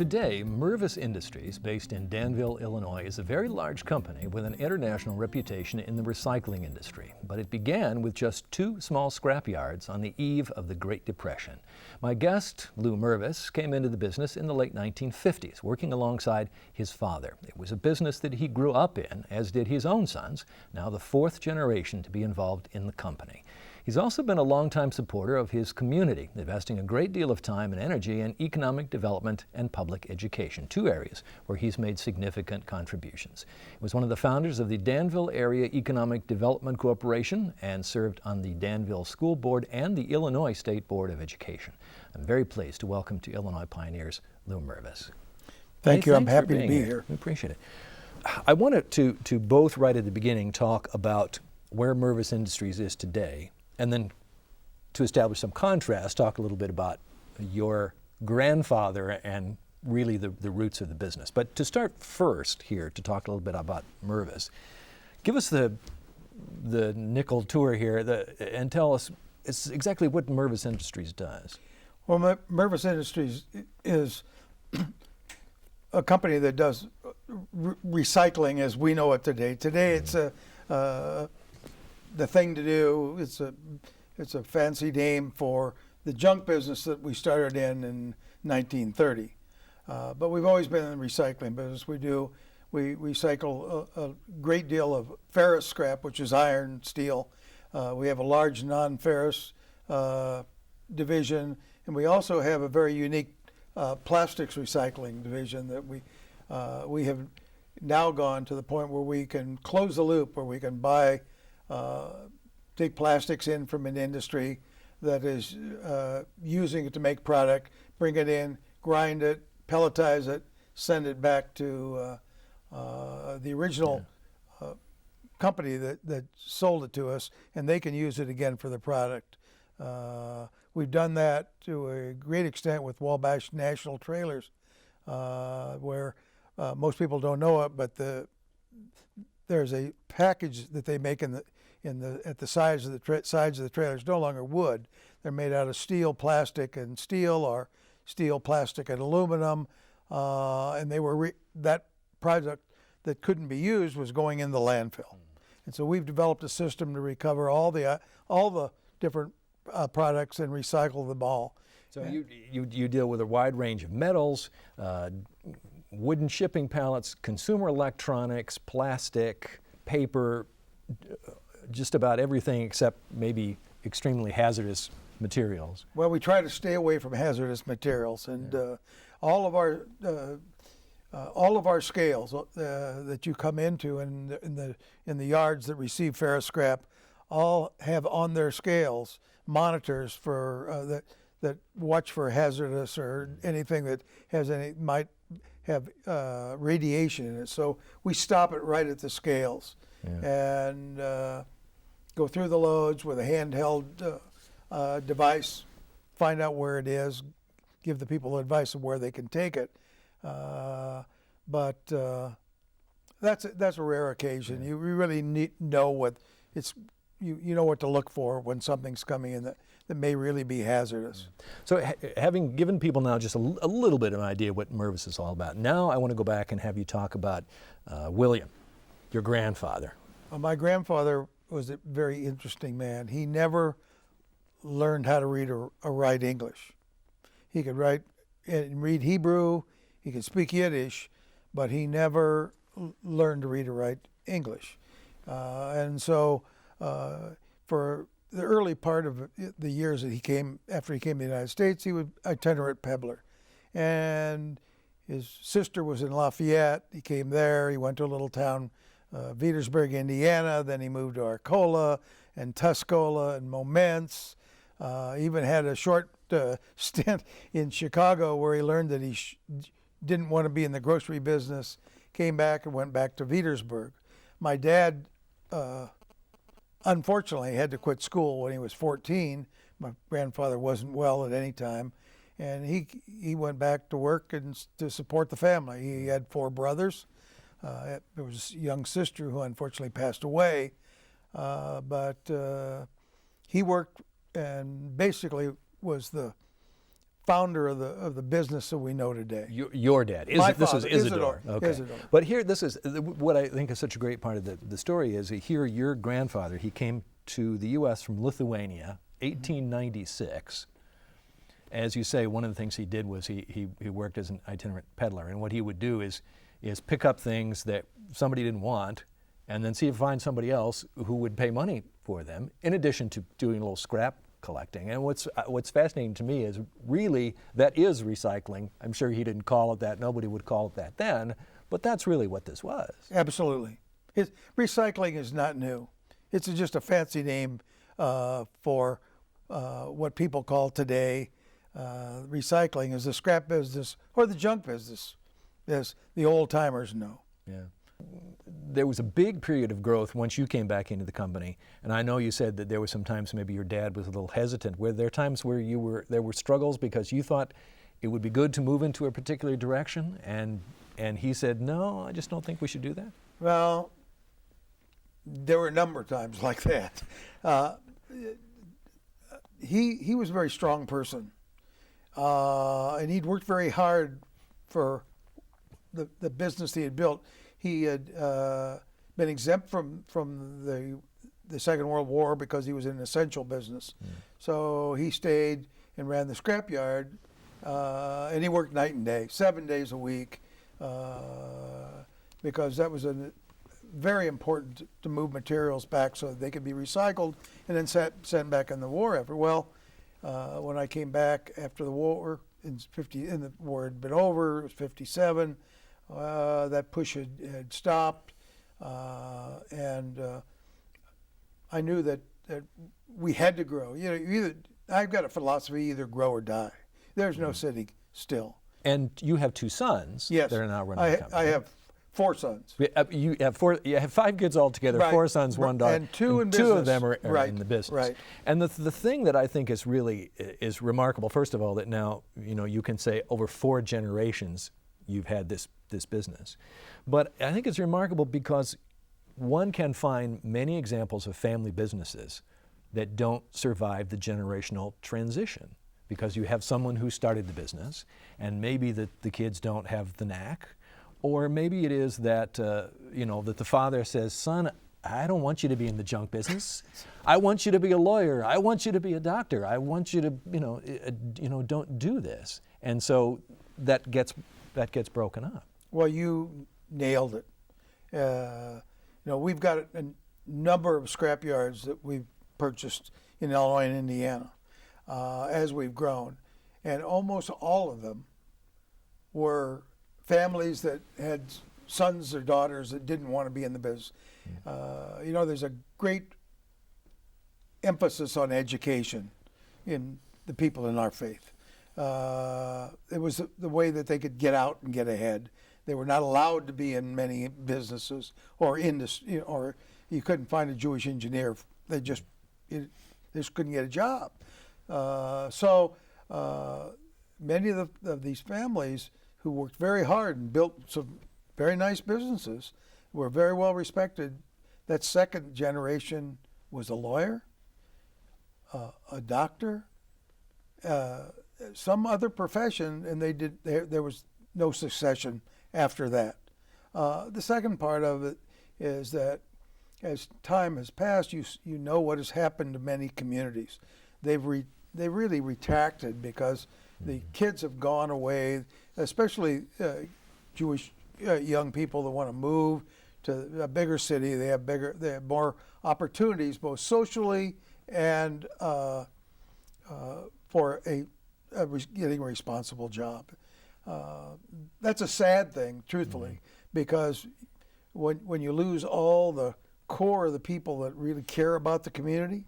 Today, Mervis Industries, based in Danville, Illinois, is a very large company with an international reputation in the recycling industry. But it began with just 2 small scrap yards on the eve of the Great Depression. My guest, Lou Mervis, came into the business in the late 1950s, working alongside his father. It was a business that he grew up in, as did his own sons, now the 4th generation to be involved in the company. He's also been a longtime supporter of his community, investing a great deal of time and energy in economic development and public education, 2 areas where he's made significant contributions. He was one of the founders of the Danville Area Economic Development Corporation and served on the Danville School Board and the Illinois State Board of Education. I'm very pleased to welcome to Illinois Pioneers, Lou Mervis. Thank you. I'm happy to be here. We appreciate it. I wanted to both right at the beginning talk about where Mervis Industries is today, and then to establish some contrast, talk a little bit about your grandfather and really the roots of the business. But to start first here, to talk a little bit about Mervis, give us the nickel tour here and tell us exactly what Mervis Industries does. Well, Mervis Industries is a company that does recycling as we know it today. Today it's the thing to do. It's a fancy name for the junk business that we started in 1930. But we've always been in the recycling business. We recycle a great deal of ferrous scrap, which is iron, steel. We have a large non-ferrous division, and we also have a very unique plastics recycling division that we have now gone to the point where we can close the loop, where we can buy take plastics in from an industry that is using it to make product, bring it in, grind it, pelletize it, send it back to the original company that sold it to us, and they can use it again for the product. We've done that to a great extent with Wabash National Trailers, where most people don't know it, but there's a package that they make at the sides of the trailers, no longer wood. They're made out of steel, plastic, and steel, or steel, plastic, and aluminum. And they were that product that couldn't be used was going in the landfill. And so we've developed a system to recover all the different products and recycle them all. So you deal with a wide range of metals, wooden shipping pallets, consumer electronics, plastic, paper, just about everything except maybe extremely hazardous materials. Well, we try to stay away from hazardous materials, and all of our scales that you come into in the yards that receive ferrous scrap all have on their scales monitors for that watch for hazardous or anything that might have radiation in it. So we stop it right at the scales and go through the loads with a handheld device, find out where it is, give the people advice of where they can take it. But that's a rare occasion. You really know what it's. You know what to look for when something's coming in that may really be hazardous. So having given people now just a little bit of an idea what Mervis is all about, now I want to go back and have you talk about William, your grandfather. Well, my grandfather was a very interesting man. He never learned how to read or write English. He could write and read Hebrew, he could speak Yiddish, but he never learned to read or write English. And so for the early part of the years that after he came to the United States, he was itinerant peddler. And his sister was in Lafayette. He came there. He went to a little town, Petersburg, Indiana. Then he moved to Arcola and Tuscola and Momence. Even had a short stint in Chicago where he learned that he didn't want to be in the grocery business. Came back and went back to Petersburg. My dad unfortunately had to quit school when he was 14. My grandfather wasn't well at any time, and he went back to work and to support the family. He had 4 brothers. There was a young sister who unfortunately passed away, but he worked and basically was the founder of the business that we know today. Your dad. My this is father, Isidore. Okay. Isidore. But here, this is what I think is such a great part of the story is here your grandfather, he came to the U.S. from Lithuania, 1896. As you say, one of the things he did was he worked as an itinerant peddler, and what he would do is pick up things that somebody didn't want and then see if find somebody else who would pay money for them, in addition to doing a little scrap collecting. And what's fascinating to me is really that is recycling. I'm sure he didn't call it that. Nobody would call it that then, but that's really what this was. Absolutely. Recycling is not new. It's just a fancy name for what people call today recycling is the scrap business or the junk business, as the old timers know. Yeah. There was a big period of growth once you came back into the company, and I know you said that there were some times maybe your dad was a little hesitant. Were there times where there were struggles because you thought it would be good to move into a particular direction, and he said, no, I just don't think we should do that? Well, there were a number of times like that. He was a very strong person, and he'd worked very hard for the business he had built. He had been exempt from the Second World War because he was in an essential business. So he stayed and ran the scrapyard, and he worked night and day, 7 days a week, because that was very important to move materials back so that they could be recycled and then sent back in the war effort. Well, when I came back after the war, and the war had been over, it was 57. That push had stopped, and I knew that we had to grow. I've got a philosophy: either grow or die. There's no sitting still. And you have two sons. Yes, that are now running the company. I have 4 sons. You have 4. You have 5 kids altogether. Right. 4 sons, 1 daughter, and 2 in business. 2 of them are right. in the business. Right. And the thing that I think is really is remarkable, first of all, that now you can say over 4 generations you've had this business. But I think it's remarkable because one can find many examples of family businesses that don't survive the generational transition, because you have someone who started the business and maybe the kids don't have the knack, or maybe it is that that the father says, son, I don't want you to be in the junk business. I want you to be a lawyer. I want you to be a doctor. I want you to don't do this. And so that gets broken up. Well, you nailed it. We've got a number of scrap yards that we've purchased in Illinois and Indiana as we've grown, and almost all of them were families that had sons or daughters that didn't want to be in the business. There's a great emphasis on education in the people in our faith. It was the way that they could get out and get ahead. They were not allowed to be in many businesses or industry, or you couldn't find a Jewish engineer. They just couldn't get a job. So many of these families who worked very hard and built some very nice businesses were very well respected. That second generation was a lawyer, a doctor, some other profession, and there was no succession after that. The second part of it is that as time has passed, you know what has happened to many communities. They really retracted because the kids have gone away, especially Jewish young people that want to move to a bigger city. They have more opportunities, both socially and for getting a responsible job. That's a sad thing, truthfully, because when you lose all the core of the people that really care about the community,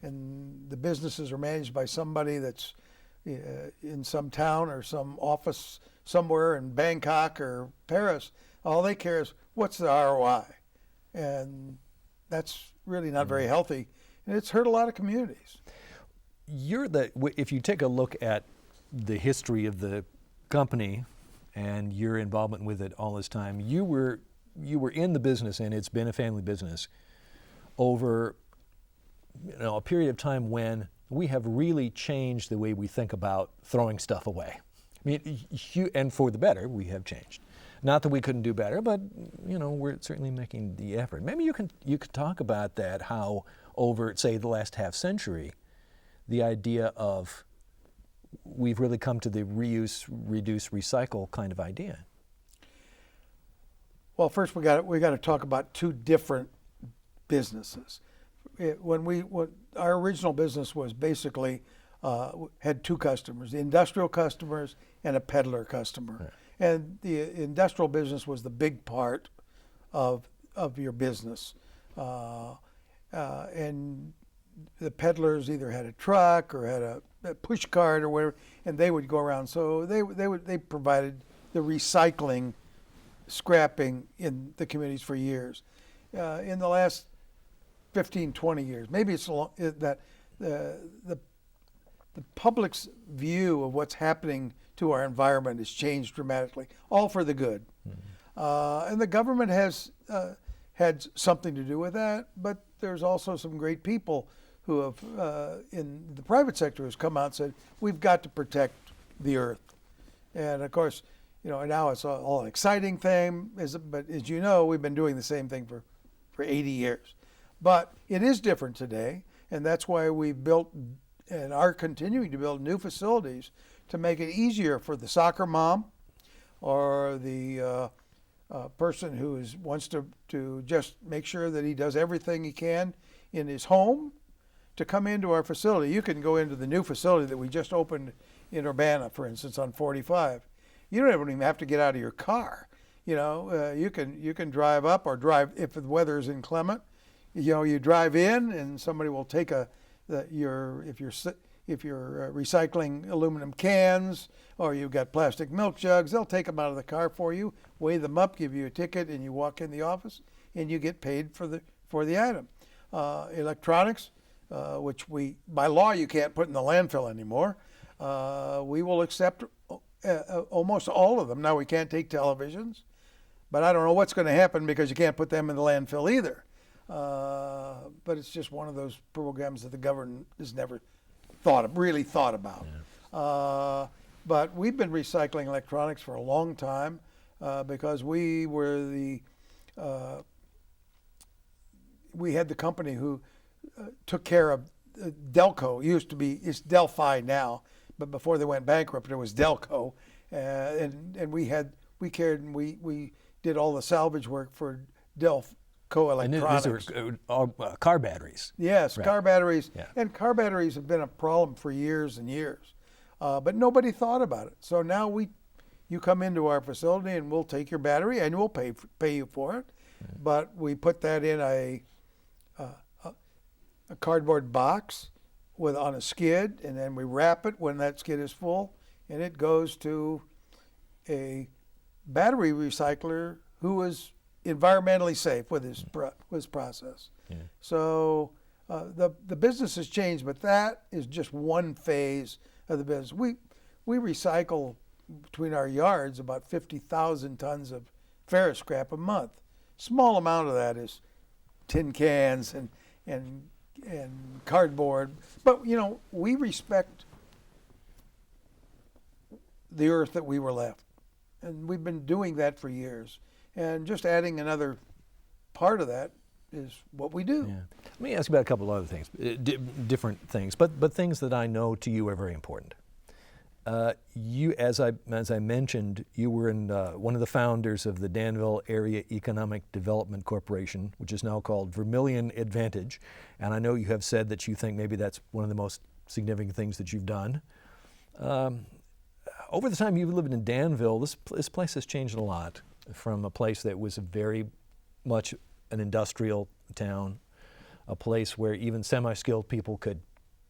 and the businesses are managed by somebody that's in some town or some office somewhere in Bangkok or Paris, all they care is what's the ROI, and that's really not very healthy, and it's hurt a lot of communities. If you take a look at the history of the company and your involvement with it all this time, you were in the business, and it's been a family business over a period of time when we have really changed the way we think about throwing stuff away. I mean, and for the better, we have changed. Not that we couldn't do better, but we're certainly making the effort. Maybe you could talk about that, how over, say, the last half century, the idea of we've really come to the reuse, reduce, recycle kind of idea. Well, first we got to talk about two different businesses. When our original business was basically had two customers: the industrial customers and a peddler customer. Right. And the industrial business was the big part of your business, and the peddlers either had a truck or had a push cart or whatever, and they would go around. So they provided the recycling, scrapping in the communities for years. In the last 15, 20 years, maybe it's that the public's view of what's happening to our environment has changed dramatically, all for the good. Mm-hmm. And the government has had something to do with that, but there's also some great people who have, in the private sector, has come out and said, we've got to protect the earth. And of course, now it's all an exciting thing, but as you know, we've been doing the same thing for 80 years. But it is different today, and that's why we've built and are continuing to build new facilities to make it easier for the soccer mom or the person who wants to just make sure that he does everything he can in his home to come into our facility. You can go into the new facility that we just opened in Urbana, for instance, on 45. You don't even have to get out of your car. You can drive up or drive if the weather is inclement. You drive in and somebody will take if you're recycling aluminum cans or you've got plastic milk jugs, they'll take them out of the car for you, weigh them up, give you a ticket, and you walk in the office and you get paid for the item. Electronics, which by law you can't put in the landfill anymore, we will accept almost all of them. Now we can't take televisions, but I don't know what's going to happen because you can't put them in the landfill either. But it's just one of those programs that the government has never really thought about. Yeah. But we've been recycling electronics for a long time because we had the company who took care of Delco. It's Delphi now, but before they went bankrupt, it was Delco, and we did all the salvage work for Delphi. Electronics. And these are all car batteries. Yes, right. Car batteries. Yeah. And car batteries have been a problem for years and years. But nobody thought about it. So now you come into our facility and we'll take your battery and we'll pay you for it. Mm-hmm. But we put that in a cardboard box on a skid, and then we wrap it when that skid is full, and it goes to a battery recycler who is environmentally safe with his process. Yeah. So the business has changed, but that is just one phase of the business. We recycle between our yards about 50,000 tons of ferrous scrap a month. Small amount of that is tin cans and cardboard, but we respect the earth that we were left, and we've been doing that for years. And just adding another part of that is what we do. Yeah. Let me ask you about a couple of other things, different things, but things that I know to you are very important. You, as I mentioned, you were one of the founders of the Danville Area Economic Development Corporation, which is now called Vermilion Advantage, and I know you have said that you think maybe that's one of the most significant things that you've done. Over the time you've lived in Danville, this place has changed a lot. From a place that was very much an industrial town, a place where even semi-skilled people could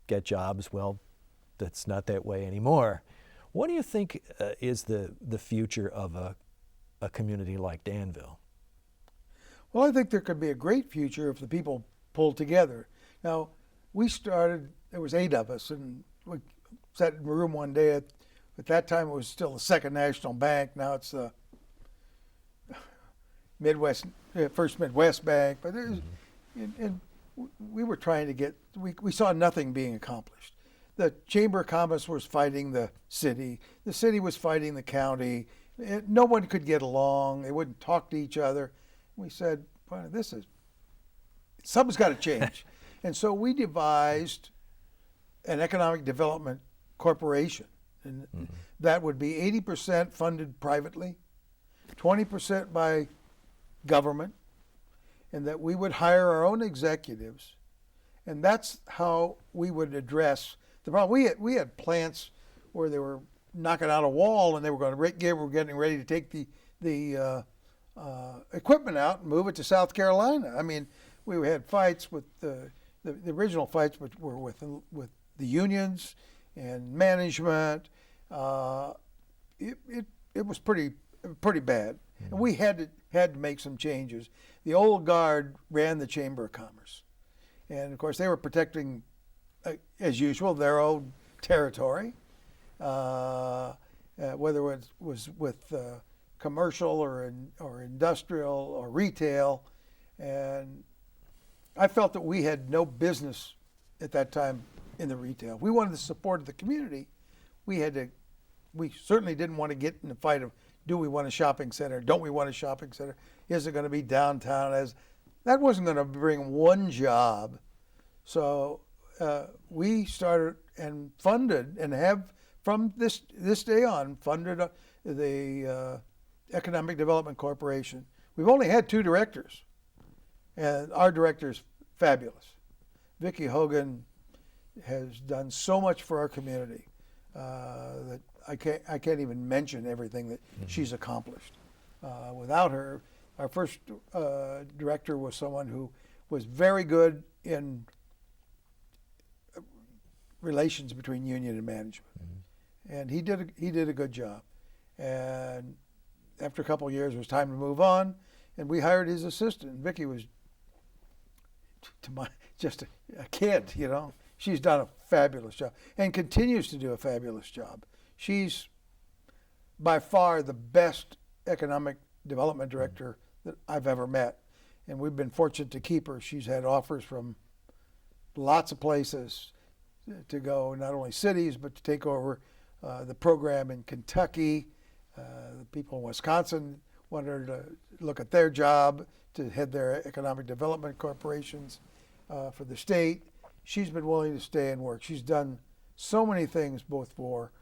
get jobs. Well, that's not that way anymore. What do you think is the future of a community like Danville? Well, I think there could be a great future if the people pulled together. Now, there was 8 of us, and we sat in a room one day. At that time, it was still the Second National Bank. Now it's the First Midwest Bank, but there's, and we were trying to get, we saw nothing being accomplished. The Chamber of Commerce was fighting the city was fighting the county. No one could get along. They wouldn't talk to each other. We said, well, something's got to change. And so we devised an economic development corporation. And that would be 80% funded privately, 20% by government, and that we would hire our own executives. And that's how we would address the problem. We had plants where they were knocking out a wall and they were going to were getting ready to take the equipment out and move it to South Carolina. I mean, we had fights with the original fights, which were with the unions and management. It was pretty bad, and we had to make some changes. The old guard ran the Chamber of Commerce, and of course they were protecting, as usual, their own territory, whether it was with commercial or industrial or retail, and I felt that we had no business at that time in the retail. We wanted the support of the community. We certainly didn't want to get in the fight of, do we want a shopping center? Don't we want a shopping center? Is it going to be downtown? That wasn't going to bring one job. So we started and funded, and have from this day on funded the Economic Development Corporation. We've only had 2 directors, and our director's fabulous. Vicki Hogan has done so much for our community that I can't even mention everything that she's accomplished. Without her, our first director was someone who was very good in relations between union and management, and he did a good job. And after a couple of years, it was time to move on, and we hired his assistant. Vicki was just a kid, you know. She's done a fabulous job and continues to do a fabulous job. She's by far the best economic development director that I've ever met, and we've been fortunate to keep her. She's had offers from lots of places to go, not only cities, but to take over the program in Kentucky. The people in Wisconsin wanted her to look at their job to head their economic development corporations for the state. She's been willing to stay and work. She's done so many things both for,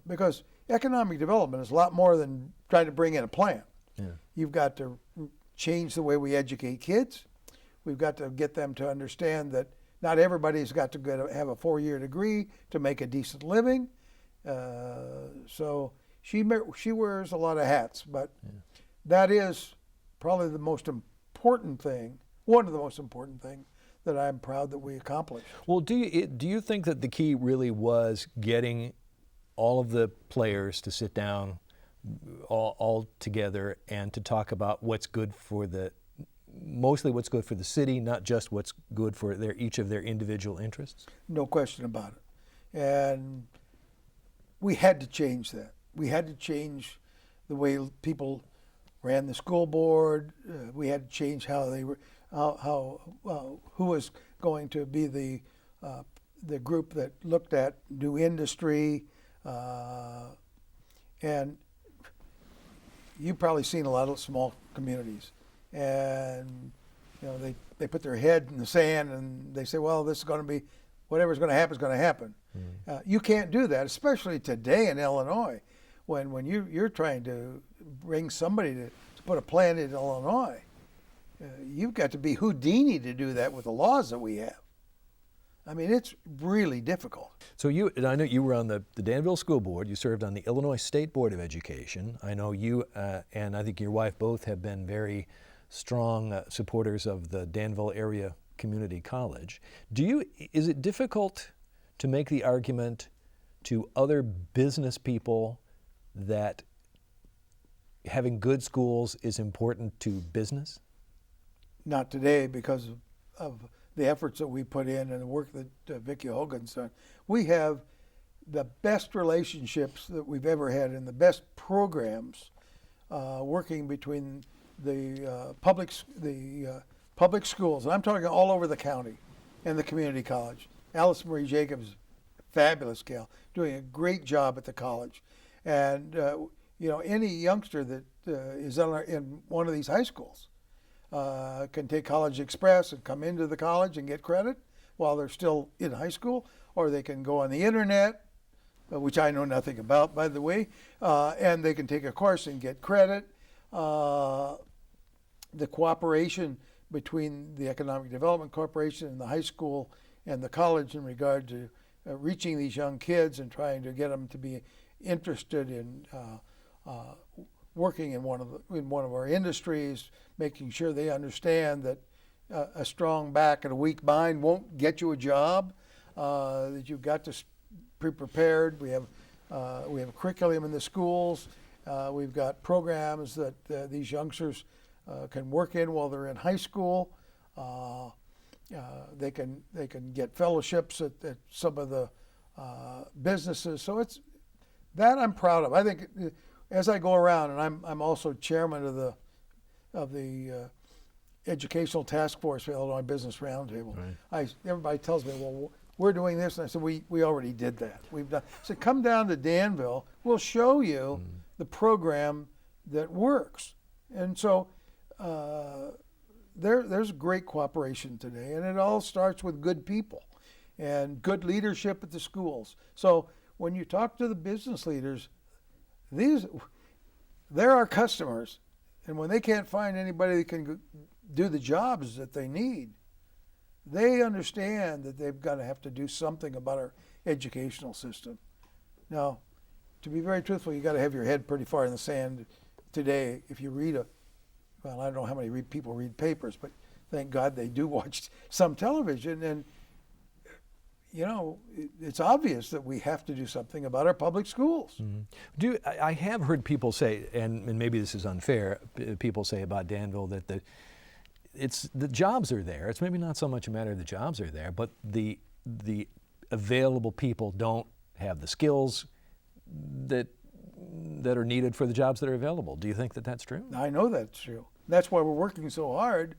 because economic development is a lot more than trying to bring in a plant. Yeah. You've got to change the way we educate kids. We've got to get them to understand that not everybody's got to have a 4-year degree to make a decent living. So she wears a lot of hats, but that is probably the most important thing, one of the most important things that I'm proud that we accomplished. Well, do you think that the key really was getting all of the players to sit down all together and to talk about what's good for mostly what's good for the city, not just what's good for each of their individual interests? No question about it. And we had to change that. We had to change the way people ran the school board. We had to change how they were, who was going to be the group that looked at new industry. And you've probably seen a lot of small communities, and you know they put their head in the sand and they say, well, this is going to be, whatever's going to happen is going to happen. You can't do that, especially today in Illinois, when you're trying to bring somebody to put a plant in Illinois. You've got to be Houdini to do that with the laws that we have. I mean, it's really difficult. So and I know you were on the Danville School Board. You served on the Illinois State Board of Education. I know you and I think your wife both have been very strong supporters of the Danville Area Community College. Is it difficult to make the argument to other business people that having good schools is important to business? Not today, because of the efforts that we put in and the work that Vicki Hogan's done. We have the best relationships that we've ever had and the best programs working between the public schools, and I'm talking all over the county, and the community college. Alice Marie Jacobs, fabulous gal, doing a great job at the college. And any youngster that is in one of these high schools can take College Express and come into the college and get credit while they're still in high school, or they can go on the internet, which I know nothing about, by the way, and they can take a course and get credit. The cooperation between the Economic Development Corporation and the high school and the college in regard to reaching these young kids and trying to get them to be interested in working in one of our industries, making sure they understand that a strong back and a weak mind won't get you a job. That you've got to be prepared. We have a curriculum in the schools. We've got programs that these youngsters can work in while they're in high school. They can get fellowships at some of the businesses. So it's that I'm proud of. I think as I go around, and I'm also chairman of the Educational Task Force for Illinois Business Roundtable. Right. Everybody tells me, well, we're doing this, and I said, we already did that. We've done. So come down to Danville. We'll show you the program that works. And so there's great cooperation today, and it all starts with good people and good leadership at the schools. So when you talk to the business leaders, they're our customers, and when they can't find anybody that can do the jobs that they need, they understand that they've got to have to do something about our educational system. Now, to be very truthful, you got to have your head pretty far in the sand today. If you read I don't know how many people read papers, but thank God they do watch some television. And, it's obvious that we have to do something about our public schools. Mm-hmm. I have heard people say, and maybe this is unfair, people say about Danville that the jobs are there. It's maybe not so much a matter of the jobs are there, but the available people don't have the skills that are needed for the jobs that are available. Do you think that that's true? I know that's true. That's why we're working so hard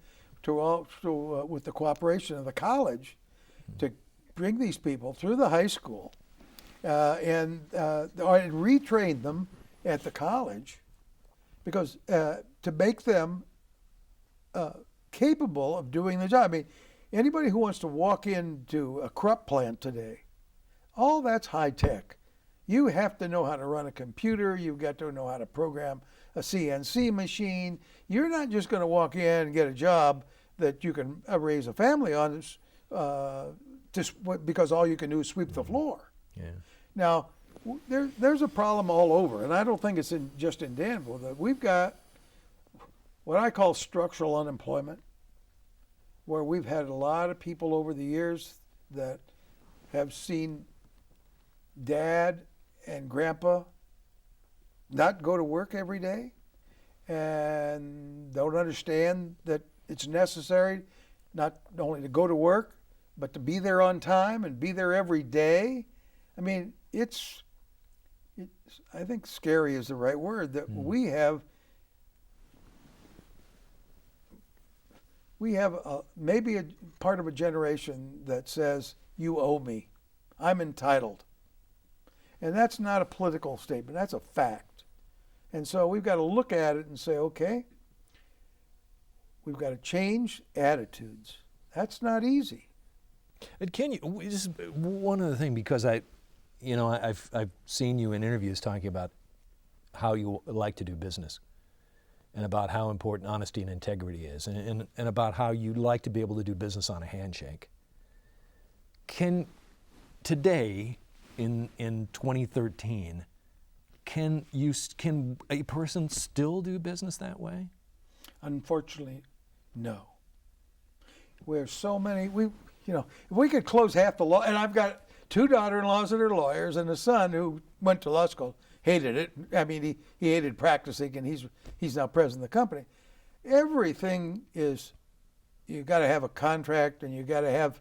with the cooperation of the college to bring these people through the high school and retrain them at the college, because to make them capable of doing the job. I mean, anybody who wants to walk into a crop plant today, all that's high tech. You have to know how to run a computer. You've got to know how to program a CNC machine. You're not just going to walk in and get a job that you can raise a family on because all you can do is sweep the floor. Yeah. Now, there's a problem all over, and I don't think it's just in Danville. That we've got what I call structural unemployment, where we've had a lot of people over the years that have seen Dad and Grandpa not go to work every day and don't understand that it's necessary not only to go to work, but to be there on time and be there every day. I mean, I think scary is the right word, that we have maybe a part of a generation that says, you owe me, I'm entitled. And that's not a political statement, that's a fact. And so we've got to look at it and say, okay, we've got to change attitudes. That's not easy. And can you, just one other thing, because I've seen you in interviews talking about how you like to do business and about how important honesty and integrity is, and about how you like to be able to do business on a handshake. Can today, in 2013, can a person still do business that way? Unfortunately, no. We're so many. If we could close half the law, and I've got 2 daughter-in-laws that are lawyers and a son who went to law school, hated it. I mean, he hated practicing, and he's now president of the company. Everything is, you got to have a contract, and you got to have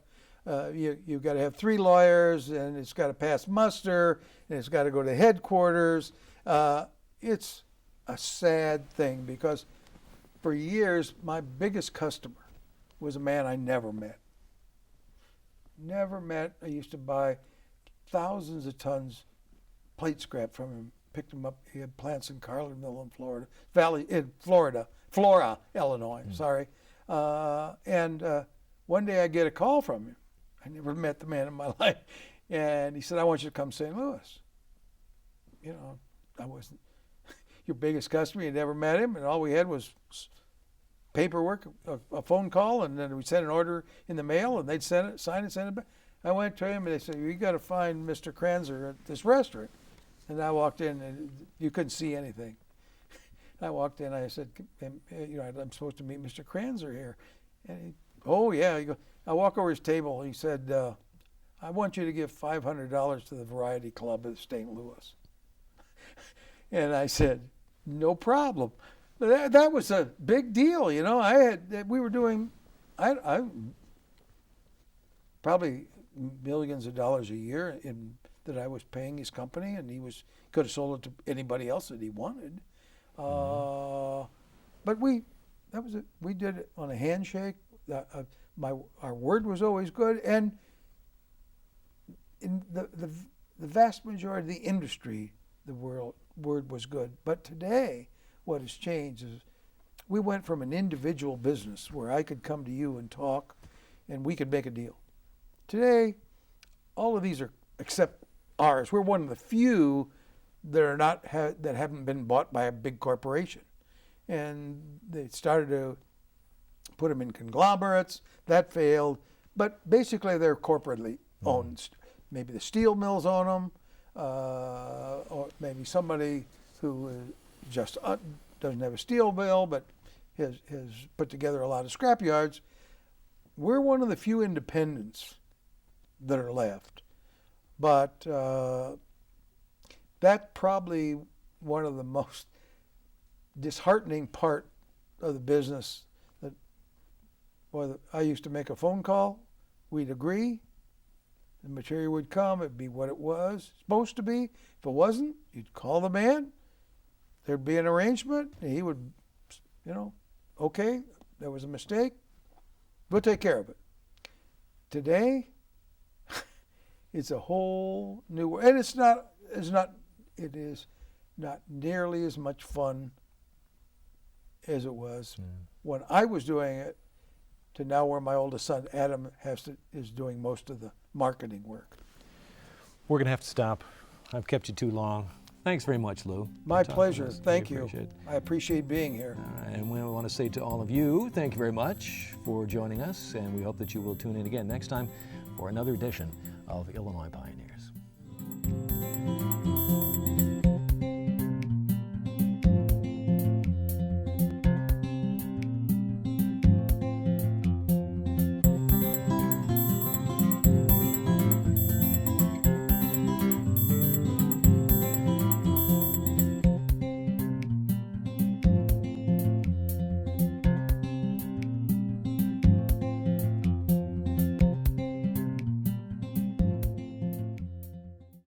you've got to have 3 lawyers, and it's got to pass muster, and it's got to go to headquarters. It's a sad thing, because for years my biggest customer was a man I never met. Never met. I used to buy thousands of tons plate scrap from him. Picked him up. He had plants in Carlinville in Flora, Illinois. Sorry. And one day I get a call from him. I never met the man in my life, and he said, "I want you to come to St. Louis." You know, I wasn't your biggest customer. You never met him, and all we had was paperwork, a phone call, and then we sent an order in the mail, and they'd send it, sign it, send it back. I went to him, and they said, "You got to find Mr. Kranzer at this restaurant." And I walked in, and you couldn't see anything. I walked in, I said, "You know, I'm supposed to meet Mr. Kranzer here." And he, "Oh yeah." I walk over his table. He said, "I want you to give $500 to the Variety Club of St. Louis." And I said, "No problem." That was a big deal, you know. We were doing, I probably millions of dollars a year that I was paying his company, and he could have sold it to anybody else that he wanted. But that was it. We did it on a handshake. Our word was always good, and in the vast majority of the industry, the word was good. But today, what has changed is we went from an individual business where I could come to you and talk, and we could make a deal. Today, all of these are except ours. We're one of the few that are not that haven't been bought by a big corporation, and they started to put them in conglomerates. That failed, but basically they're corporately owned. Maybe the steel mills own them, or maybe somebody who just doesn't have a steel mill but has put together a lot of scrap yards. We're one of the few independents that are left, but that's probably one of the most disheartening part of the business. I used to make a phone call, we'd agree, the material would come, it'd be what it was supposed to be. If it wasn't, you'd call the man, there'd be an arrangement, and he would, okay, there was a mistake, we'll take care of it. Today, it's a whole new world, and it is not nearly as much fun as it was when I was doing it, to now where my oldest son, Adam, is doing most of the marketing work. We're going to have to stop. I've kept you too long. Thanks very much, Lou. My pleasure. Thank you. I appreciate being here. And we want to say to all of you, thank you very much for joining us, and we hope that you will tune in again next time for another edition of Illinois Pioneers.